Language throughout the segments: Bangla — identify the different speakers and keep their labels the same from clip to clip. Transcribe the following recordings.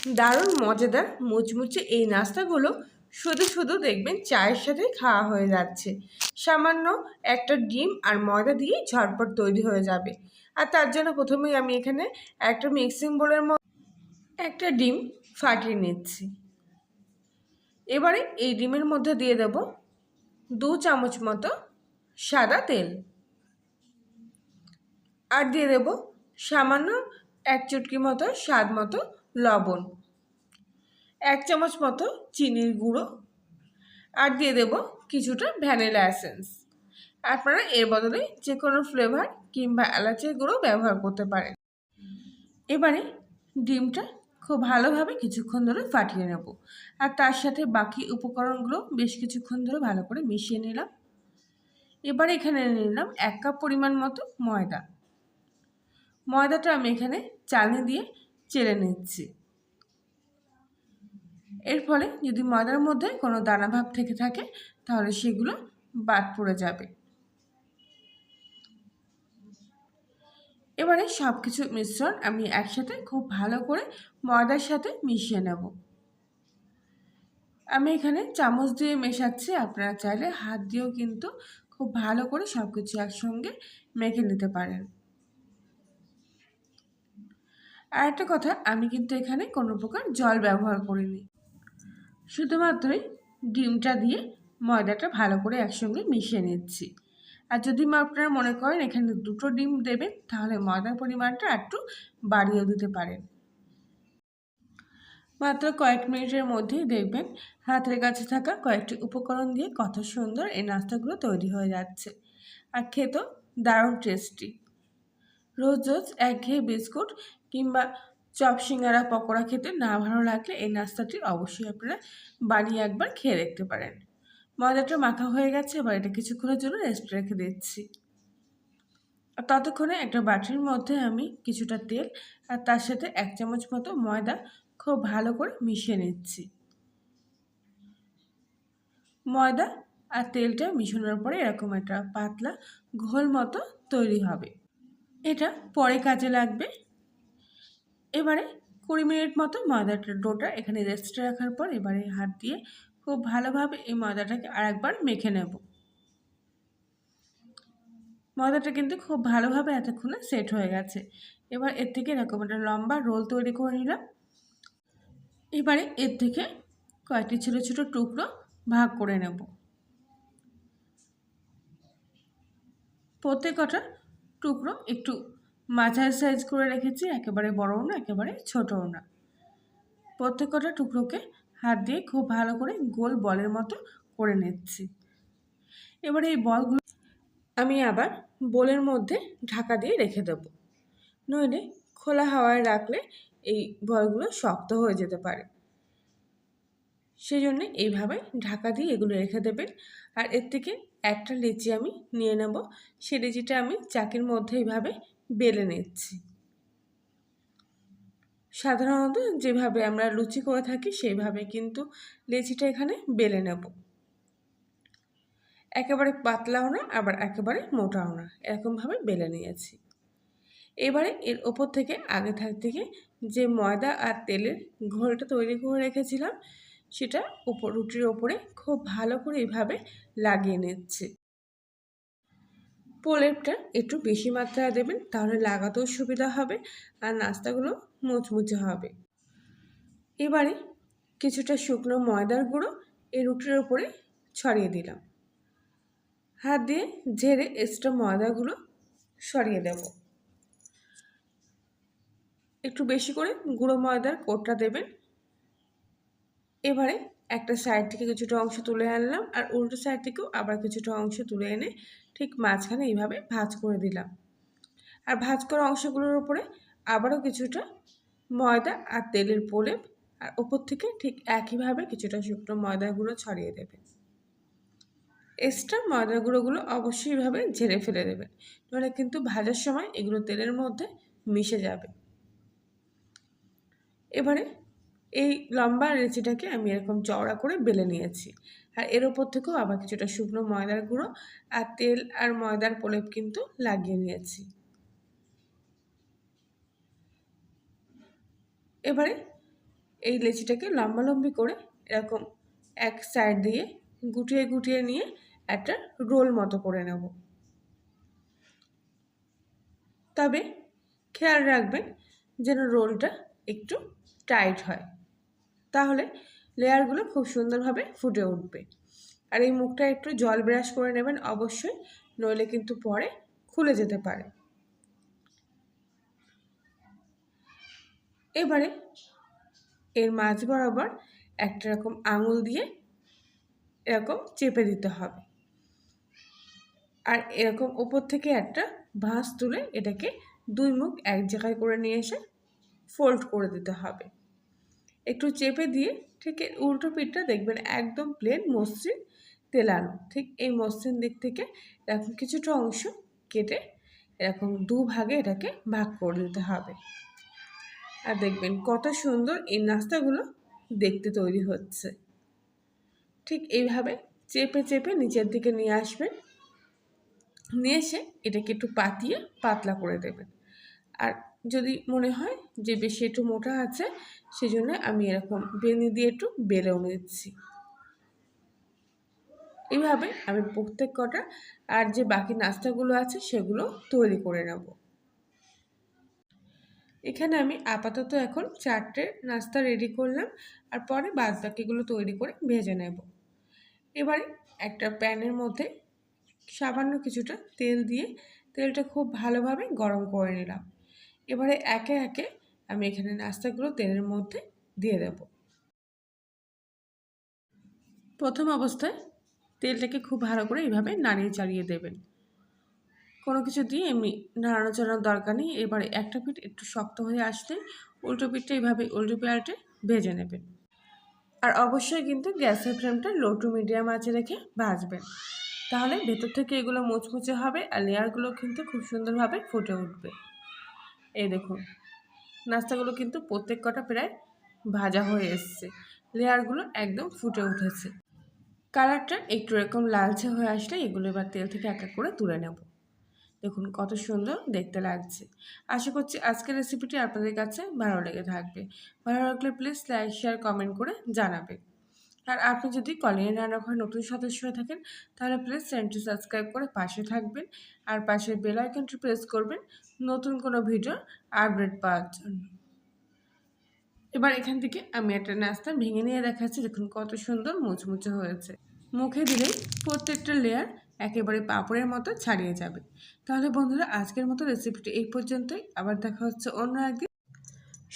Speaker 1: দারুণ মজাদার মুচমুচে এই নাস্তাগুলো শুধু শুধু দেখবেন চায়ের সাথে খাওয়া হয়ে যাচ্ছে। সামান্য একটা ডিম আর ময়দা দিয়ে ঝটপট তৈরি হয়ে যাবে। আর তার জন্য প্রথমেই আমি এখানে একটা মিক্সিং বোলের মধ্যে একটা ডিম ফাটিয়ে নিচ্ছি। এবারে এই ডিমের মধ্যে দিয়ে দেব 2 চামচ মতো সাদা তেল, আর দিয়ে দেব সামান্য 1 চুটকি মতো স্বাদ মতো লবণ, 1 চামচ মতো চিনির গুঁড়ো, আর দিয়ে দেব কিছুটা ভ্যানিলা এসেন্স। আপনারা এর বদলে যে কোনো ফ্লেভার কিংবা এলাচের গুঁড়ো ব্যবহার করতে পারেন। এবারে ডিমটা খুব ভালোভাবে কিছুক্ষণ ধরে ফাটিয়ে নেব, আর তার সাথে বাকি উপকরণগুলো বেশ কিছুক্ষণ ধরে ভালো করে মিশিয়ে নিলাম। এবারে এখানে নিলাম 1 কাপ পরিমাণ মতো ময়দা। ময়দাটা আমি এখানে চালনি দিয়ে চেলে নিচ্ছি। এর ফলে যদি ময়দার মধ্যে কোনো দানা ভাব থেকে থাকে তাহলে সেগুলো বাদ পড়ে যাবে। এবারে সব কিছু মিশ্রণ আমি একসাথে খুব ভালো করে ময়দার সাথে মিশিয়ে নেব। আমি এখানে চামচ দিয়ে মেশাচ্ছি, আপনারা চাইলে হাত দিয়েও কিন্তু খুব ভালো করে সব কিছু একসঙ্গে মেখে নিতে পারেন। আর একটা কথা, আমি কিন্তু এখানে কোনো প্রকার জল ব্যবহার করিনি, শুধুমাত্রই ডিমটা দিয়ে ময়দাটা ভালো করে একসঙ্গে মিশিয়ে নিচ্ছি। আর যদি আপনারা মনে করেন এখানে 2টো ডিম দেবেন তাহলে ময়দার পরিমাণটা একটু বাড়িয়ে দিতে পারেন। মাত্র কয়েক মিনিটের মধ্যেই দেখবেন হাতের কাছে থাকা কয়েকটি উপকরণ দিয়ে কত সুন্দর এই নাস্তাগুলো তৈরি হয়ে যাচ্ছে, আর খেতেও দারুণ টেস্টি। রোজ রোজ একঘেয়ে বিস্কুট কিংবা চপ সিঙ্গারা পকোড়া খেতে না ভালো লাগলে এই নাস্তাটি অবশ্যই আপনারা বানিয়ে একবার খেয়ে দেখতে পারেন। ময়দাটা মাখা হয়ে গেছে, এবার এটা কিছুক্ষণের জন্য রেস্টে রেখে দিচ্ছি। আর ততক্ষণে একটা বাটির মধ্যে আমি কিছুটা তেল আর তার সাথে 1 চামচ মতো ময়দা খুব ভালো করে মিশিয়ে নিচ্ছি। ময়দা আর তেলটা মিশানোর পরে এরকম একটা পাতলা ঘোল মতো তৈরি হবে। এটা পরে কাজে লাগবে। এবারে 20 মিনিট মতো ময়দাটার ডোটা এখানে রেস্টে রাখার পর এবারে হাত দিয়ে খুব ভালোভাবে এই ময়দাটাকে আরেকবার মেখে নেব। ময়দাটা কিন্তু খুব ভালোভাবে এতক্ষণে সেট হয়ে গেছে। এবার এর থেকে এরকম একটা লম্বা রোল তৈরি করে নিলাম। এবারে এর থেকে কয়েকটি ছোটো ছোটো টুকরো ভাগ করে নেব। প্রত্যেকটা টুকরো একটু মাঝারি সাইজ করে রেখেছি, একেবারে বড়ও না একেবারে ছোটও না। প্রত্যেকটা টুকরোকে হাত দিয়ে খুব ভালো করে গোল বলের মতো করে নিচ্ছি। এবারে এই বলগুলো আমি আবার বোলের মধ্যে ঢাকা দিয়ে রেখে দেব, নইলে খোলা হাওয়ায় রাখলে এই বলগুলো শক্ত হয়ে যেতে পারে। সেই জন্য এইভাবে ঢাকা দিয়ে এগুলো রেখে দেবেন। আর এর থেকে একটা লিচি আমি নিয়ে নেব, সেই লিচিটা আমি চাকির মধ্যে এইভাবে বেলে নিচ্ছি। সাধারণত যেভাবে আমরা লুচি করে থাকি সেইভাবে কিন্তু লিচিটা এখানে বেলে নেব। একেবারে পাতলাও না আবার একেবারে মোটাও না, এরকমভাবে বেলে নিয়েছি। এবারে এর ওপর থেকে আগে থেকে যে ময়দা আর তেলের ঘোলটা তৈরি করে রেখেছিলাম সেটা রুটির ওপরে খুব ভালো করে এইভাবে লাগিয়ে নিচ্ছি। প্রলেপটা একটু বেশি মাত্রায় দেবেন, তাহলে লাগাতেও সুবিধা হবে আর নাস্তাগুলো মুচমুচে হবে। এবারে কিছুটা শুকনো ময়দার গুঁড়ো এই রুটির ওপরে ছড়িয়ে দিলাম। হাত দিয়ে ঝেড়ে এক্সট্রা ময়দাগুলো সরিয়ে দেব। একটু বেশি করে গুঁড়ো ময়দার কোটটা দেবেন। এবারে একটা সাইড থেকে কিছুটা অংশ তুলে আনলাম আর উল্টো সাইড থেকেও আবার কিছুটা অংশ তুলে এনে ঠিক মাঝখানে এইভাবে ভাঁজ করে দিলাম। আর ভাঁজ করা অংশগুলোর উপরে আবারও কিছুটা ময়দা আর তেলের প্রলেপ, আর ওপর থেকে ঠিক একইভাবে কিছুটা শুকনো ময়দার গুঁড়ো ছড়িয়ে দেবেন। এক্সট্রা ময়দার গুঁড়োগুলো অবশ্যই এইভাবে ঝেড়ে ফেলে দেবেন, নাহলে কিন্তু ভাজার সময় এগুলো তেলের মধ্যে মিশে যাবে। এবারে এই লম্বা লেচিটাকে আমি এরকম চওড়া করে বেলে নিয়েছি, আর এর ওপর থেকেও আবার কিছুটা শুকনো ময়দার গুঁড়ো আর তেল আর ময়দার প্রলেপ কিন্তু লাগিয়ে নিয়েছি। এবারে এই লেচিটাকে লম্বালম্বি করে এরকম এক সাইড দিয়ে গুটিয়ে গুটিয়ে নিয়ে একটা রোল মতো করে নেব। তবে খেয়াল রাখবেন যেন রোলটা একটু টাইট হয়, তাহলে লেয়ারগুলো খুব সুন্দরভাবে ফুটে উঠবে। আর এই মুখটা একটু জল ব্রাশ করে নেবেন অবশ্যই, নইলে কিন্তু পরে খুলে যেতে পারে। এবারে এর মাঝ বরাবর একটা রকম আঙুল দিয়ে এরকম চেপে দিতে হবে, আর এরকম ওপর থেকে একটা ভাঁজ তুলে এটাকে দুই মুখ এক জায়গায় করে নিয়ে এসে ফোল্ড করে দিতে হবে। একটু চেপে দিয়ে ঠিক উল্টো পিঠটা দেখবেন একদম প্লেন মসৃণ তেলানো। ঠিক এই মসৃণ দিক থেকে এরকম কিছুটা অংশ কেটে এরকম দুভাগে এটাকে ভাগ করে দিতে হবে। আর দেখবেন কত সুন্দর এই নাস্তাগুলো দেখতে তৈরি হচ্ছে। ঠিক এইভাবে চেপে চেপে নিচের দিকে নিয়ে আসবেন, নিয়ে এসে এটাকে একটু পাতিয়ে পাতলা করে দেবেন। আর যদি মনে হয় যে বেশি একটু মোটা আছে, সেজন্য আমি এরকম বেনি দিয়ে একটু বেলেও নিচ্ছি। এইভাবে আমি প্রত্যেক কটা আর যে বাকি নাস্তাগুলো আছে সেগুলো তৈরি করে নেব। এখানে আমি আপাতত এখন 4টে নাস্তা রেডি করলাম, আর পরে বাদ বাকিগুলো তৈরি করে ভেজে নেব। এবারে একটা প্যানের মধ্যে সামান্য কিছুটা তেল দিয়ে তেলটা খুব ভালোভাবে গরম করে নিলাম। এবারে একে একে আমি এখানে নাস্তাগুলো তেলের মধ্যে দিয়ে দেব। প্রথম অবস্থায় তেলটাকে খুব ভালো করে এইভাবে নাড়িয়ে চাড়িয়ে দেবেন। কোনো কিছু দিয়ে এমনি নাড়ানো চাড়ানোর দরকার নেই। এবারে একটা পিঠ একটু শক্ত হয়ে আসলে উল্টো পিঠটা এইভাবে উল্টো পাল্টে ভেজে নেবেন। আর অবশ্যই কিন্তু গ্যাসের ফ্লেমটা লো টু মিডিয়াম আঁচে রেখে ভাজবেন, তাহলে ভেতর থেকে এগুলো মুচমুচে হবে আর লেয়ারগুলো কিন্তু খুব সুন্দরভাবে ফুটে উঠবে। এই দেখুন নাস্তাগুলো কিন্তু প্রত্যেক কটা প্রায় ভাজা হয়ে এসছে, লেয়ারগুলো একদম ফুটে উঠেছে। কালারটা একটু এরকম লালচে হয়ে আসলে এগুলো এবার তেল থেকে এক এক করে তুলে নেব। দেখুন কত সুন্দর দেখতে লাগছে। আশা করছি আজকের রেসিপিটি আপনাদের কাছে ভালো লেগে থাকবে। ভালো লাগলে প্লিজ লাইক শেয়ার কমেন্ট করে জানাবেন। আর আপনি যদি কলিং রান্নাঘর নতুন সদস্য হয়ে থাকেন তাহলে প্লিজ চ্যানেলটি সাবস্ক্রাইব করে পাশে থাকবেন, আর পাশের বেল আইকনটি প্রেস করবেন নতুন কোনো ভিডিও আপডেট পাওয়ার জন্য। এবার এখান থেকে আমি একটা নাস্তা ভেঙে নিয়ে দেখাচ্ছি। দেখুন কত সুন্দর মুচমুচে হয়েছে। মুখে দিলেই প্রত্যেকটা লেয়ার একেবারে পাঁপড়ের মতো ছাড়িয়ে যাবে। তাহলে বন্ধুরা আজকের মতো রেসিপিটি এই পর্যন্তই। আবার দেখা হচ্ছে অন্য একদিন।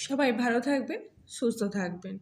Speaker 1: সবাই ভালো থাকবেন, সুস্থ থাকবেন।